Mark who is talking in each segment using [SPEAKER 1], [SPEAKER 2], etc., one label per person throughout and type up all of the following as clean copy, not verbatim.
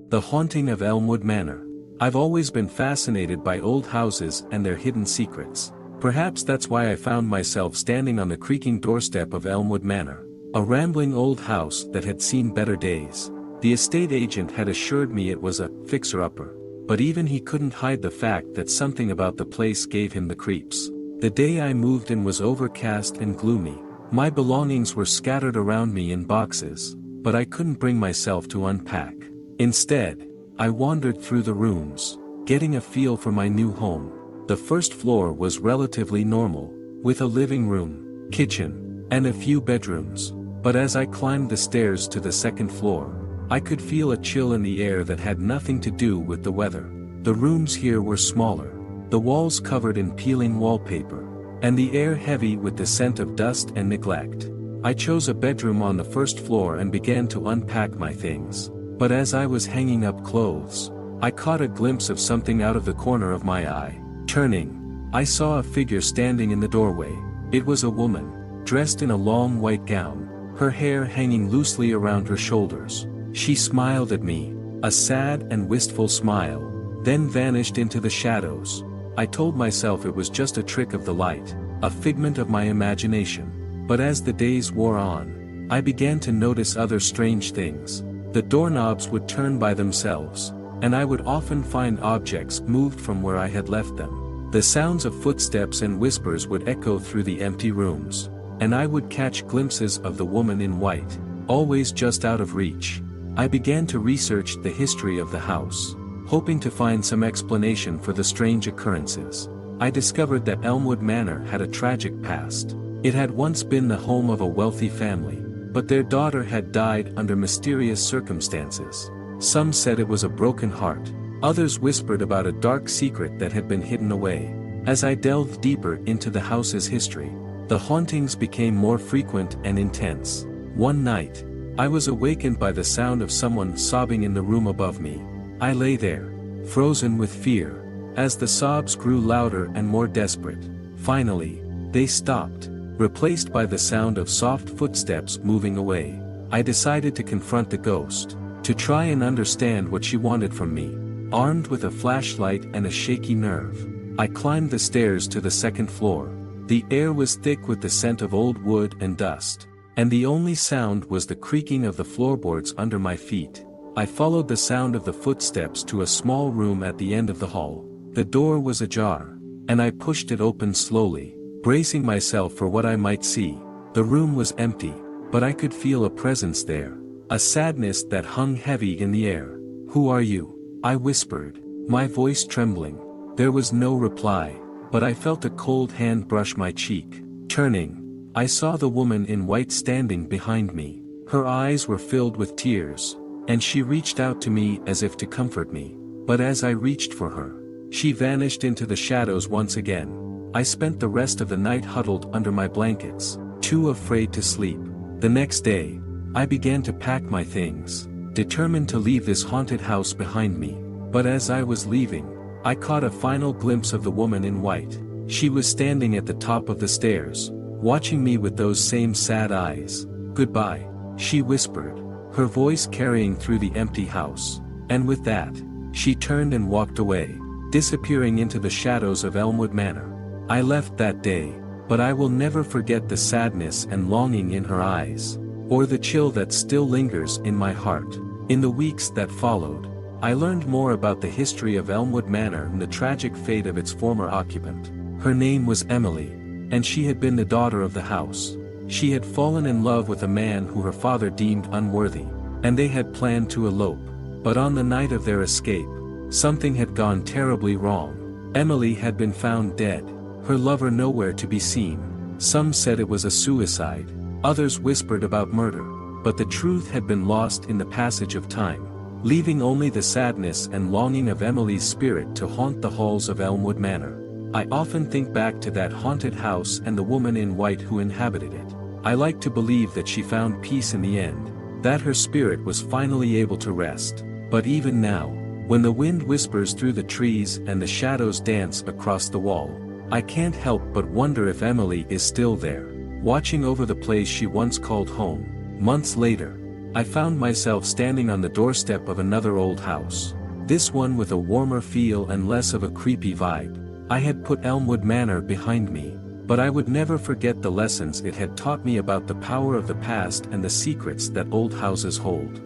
[SPEAKER 1] The Haunting of Elmwood Manor. I've always been fascinated by old houses and their hidden secrets. Perhaps that's why I found myself standing on the creaking doorstep of Elmwood Manor, a rambling old house that had seen better days. The estate agent had assured me it was a fixer-upper, but even he couldn't hide the fact that something about the place gave him the creeps. The day I moved in was overcast and gloomy. My belongings were scattered around me in boxes, but I couldn't bring myself to unpack. Instead, I wandered through the rooms, getting a feel for my new home. The first floor was relatively normal, with a living room, kitchen, and a few bedrooms. But as I climbed the stairs to the second floor, I could feel a chill in the air that had nothing to do with the weather. The rooms here were smaller, the walls covered in peeling wallpaper, and the air heavy with the scent of dust and neglect. I chose a bedroom on the first floor and began to unpack my things. But as I was hanging up clothes, I caught a glimpse of something out of the corner of my eye. Turning, I saw a figure standing in the doorway. It was a woman, dressed in a long white gown, her hair hanging loosely around her shoulders. She smiled at me, a sad and wistful smile, then vanished into the shadows. I told myself it was just a trick of the light, a figment of my imagination. But as the days wore on, I began to notice other strange things. The doorknobs would turn by themselves, and I would often find objects moved from where I had left them. The sounds of footsteps and whispers would echo through the empty rooms, and I would catch glimpses of the woman in white, always just out of reach. I began to research the history of the house, hoping to find some explanation for the strange occurrences. I discovered that Elmwood Manor had a tragic past. It had once been the home of a wealthy family, but their daughter had died under mysterious circumstances. Some said it was a broken heart, others whispered about a dark secret that had been hidden away. As I delved deeper into the house's history, the hauntings became more frequent and intense. One night, I was awakened by the sound of someone sobbing in the room above me. I lay there, frozen with fear, as the sobs grew louder and more desperate. Finally, they stopped, replaced by the sound of soft footsteps moving away. I decided to confront the ghost, to try and understand what she wanted from me. Armed with a flashlight and a shaky nerve, I climbed the stairs to the second floor. The air was thick with the scent of old wood and dust, and the only sound was the creaking of the floorboards under my feet. I followed the sound of the footsteps to a small room at the end of the hall. The door was ajar, and I pushed it open slowly, bracing myself for what I might see. The room was empty, but I could feel a presence there, a sadness that hung heavy in the air. "Who are you?" I whispered, my voice trembling. There was no reply, but I felt a cold hand brush my cheek. Turning, I saw the woman in white standing behind me. Her eyes were filled with tears, and she reached out to me as if to comfort me. But as I reached for her, she vanished into the shadows once again. I spent the rest of the night huddled under my blankets, too afraid to sleep. The next day, I began to pack my things, determined to leave this haunted house behind me. But as I was leaving, I caught a final glimpse of the woman in white. She was standing at the top of the stairs, watching me with those same sad eyes. "Goodbye," she whispered, her voice carrying through the empty house. And with that, she turned and walked away, disappearing into the shadows of Elmwood Manor. I left that day, but I will never forget the sadness and longing in her eyes, or the chill that still lingers in my heart. In the weeks that followed, I learned more about the history of Elmwood Manor and the tragic fate of its former occupant. Her name was Emily, and she had been the daughter of the house. She had fallen in love with a man who her father deemed unworthy, and they had planned to elope. But on the night of their escape, something had gone terribly wrong. Emily had been found dead, her lover nowhere to be seen. Some said it was a suicide, others whispered about murder, but the truth had been lost in the passage of time, leaving only the sadness and longing of Emily's spirit to haunt the halls of Elmwood Manor. I often think back to that haunted house and the woman in white who inhabited it. I like to believe that she found peace in the end, that her spirit was finally able to rest. But even now, when the wind whispers through the trees and the shadows dance across the wall, I can't help but wonder if Emily is still there, watching over the place she once called home. Months later, I found myself standing on the doorstep of another old house. This one with a warmer feel and less of a creepy vibe. I had put Elmwood Manor behind me, but I would never forget the lessons it had taught me about the power of the past and the secrets that old houses hold.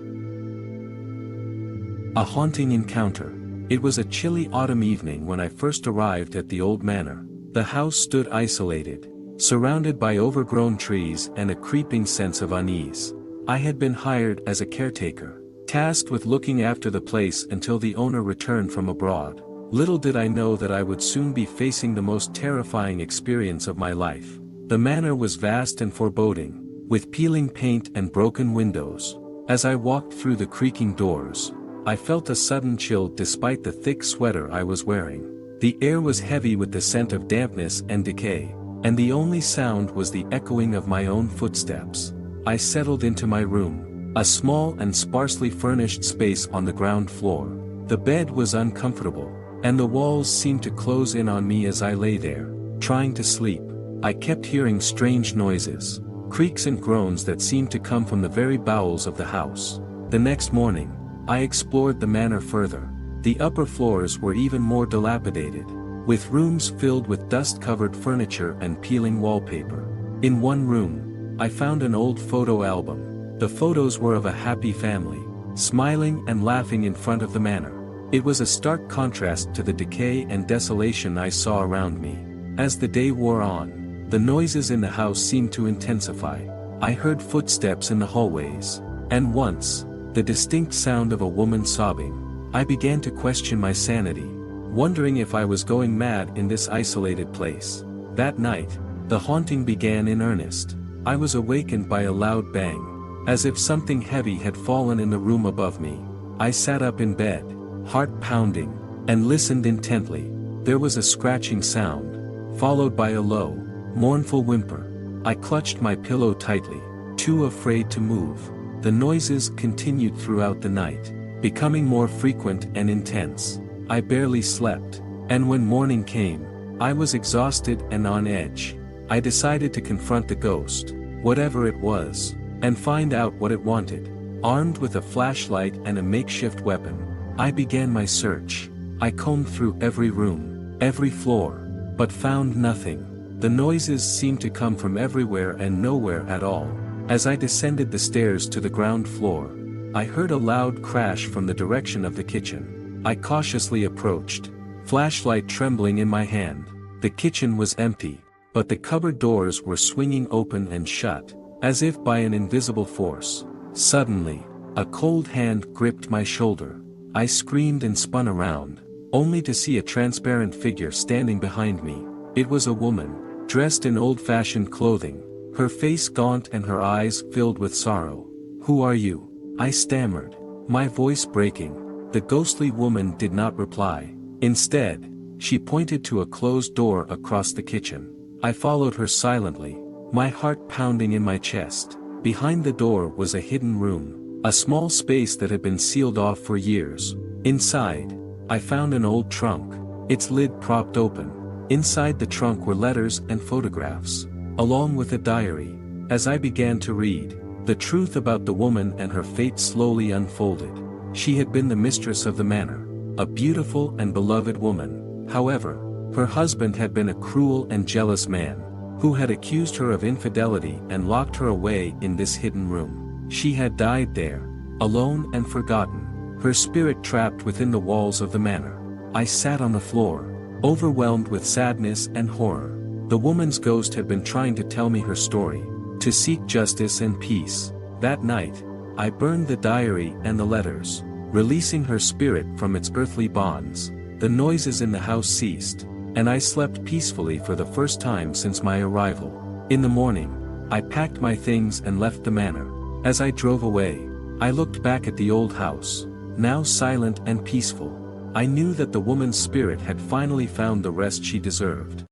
[SPEAKER 1] A haunting encounter. It was a chilly autumn evening when I first arrived at the old manor. The house stood isolated, surrounded by overgrown trees and a creeping sense of unease. I had been hired as a caretaker, tasked with looking after the place until the owner returned from abroad. Little did I know that I would soon be facing the most terrifying experience of my life. The manor was vast and foreboding, with peeling paint and broken windows. As I walked through the creaking doors, I felt a sudden chill despite the thick sweater I was wearing. The air was heavy with the scent of dampness and decay, and the only sound was the echoing of my own footsteps. I settled into my room, a small and sparsely furnished space on the ground floor. The bed was uncomfortable, and the walls seemed to close in on me as I lay there, trying to sleep. I kept hearing strange noises, creaks and groans that seemed to come from the very bowels of the house. The next morning, I explored the manor further. The upper floors were even more dilapidated, with rooms filled with dust-covered furniture and peeling wallpaper. In one room, I found an old photo album. The photos were of a happy family, smiling and laughing in front of the manor. It was a stark contrast to the decay and desolation I saw around me. As the day wore on, the noises in the house seemed to intensify. I heard footsteps in the hallways, and once, the distinct sound of a woman sobbing. I began to question my sanity, wondering if I was going mad in this isolated place. That night, the haunting began in earnest. I was awakened by a loud bang, as if something heavy had fallen in the room above me. I sat up in bed, heart pounding, and listened intently. There was a scratching sound, followed by a low, mournful whimper. I clutched my pillow tightly, too afraid to move. The noises continued throughout the night, becoming more frequent and intense. I barely slept, and when morning came, I was exhausted and on edge. I decided to confront the ghost, whatever it was, and find out what it wanted. Armed with a flashlight and a makeshift weapon, I began my search. I combed through every room, every floor, but found nothing. The noises seemed to come from everywhere and nowhere at all. As I descended the stairs to the ground floor, I heard a loud crash from the direction of the kitchen. I cautiously approached, flashlight trembling in my hand. The kitchen was empty, but the cupboard doors were swinging open and shut, as if by an invisible force. Suddenly, a cold hand gripped my shoulder. I screamed and spun around, only to see a transparent figure standing behind me. It was a woman, dressed in old-fashioned clothing, her face gaunt and her eyes filled with sorrow. "Who are you?" I stammered, my voice breaking. The ghostly woman did not reply. Instead, she pointed to a closed door across the kitchen. I followed her silently, my heart pounding in my chest. Behind the door was a hidden room, a small space that had been sealed off for years. Inside, I found an old trunk, its lid propped open. Inside the trunk were letters and photographs, along with a diary. As I began to read, the truth about the woman and her fate slowly unfolded. She had been the mistress of the manor, a beautiful and beloved woman. However, her husband had been a cruel and jealous man, who had accused her of infidelity and locked her away in this hidden room. She had died there, alone and forgotten, her spirit trapped within the walls of the manor. I sat on the floor, overwhelmed with sadness and horror. The woman's ghost had been trying to tell me her story, to seek justice and peace. That night, I burned the diary and the letters, releasing her spirit from its earthly bonds. The noises in the house ceased, and I slept peacefully for the first time since my arrival. In the morning, I packed my things and left the manor. As I drove away, I looked back at the old house, now silent and peaceful. I knew that the woman's spirit had finally found the rest she deserved.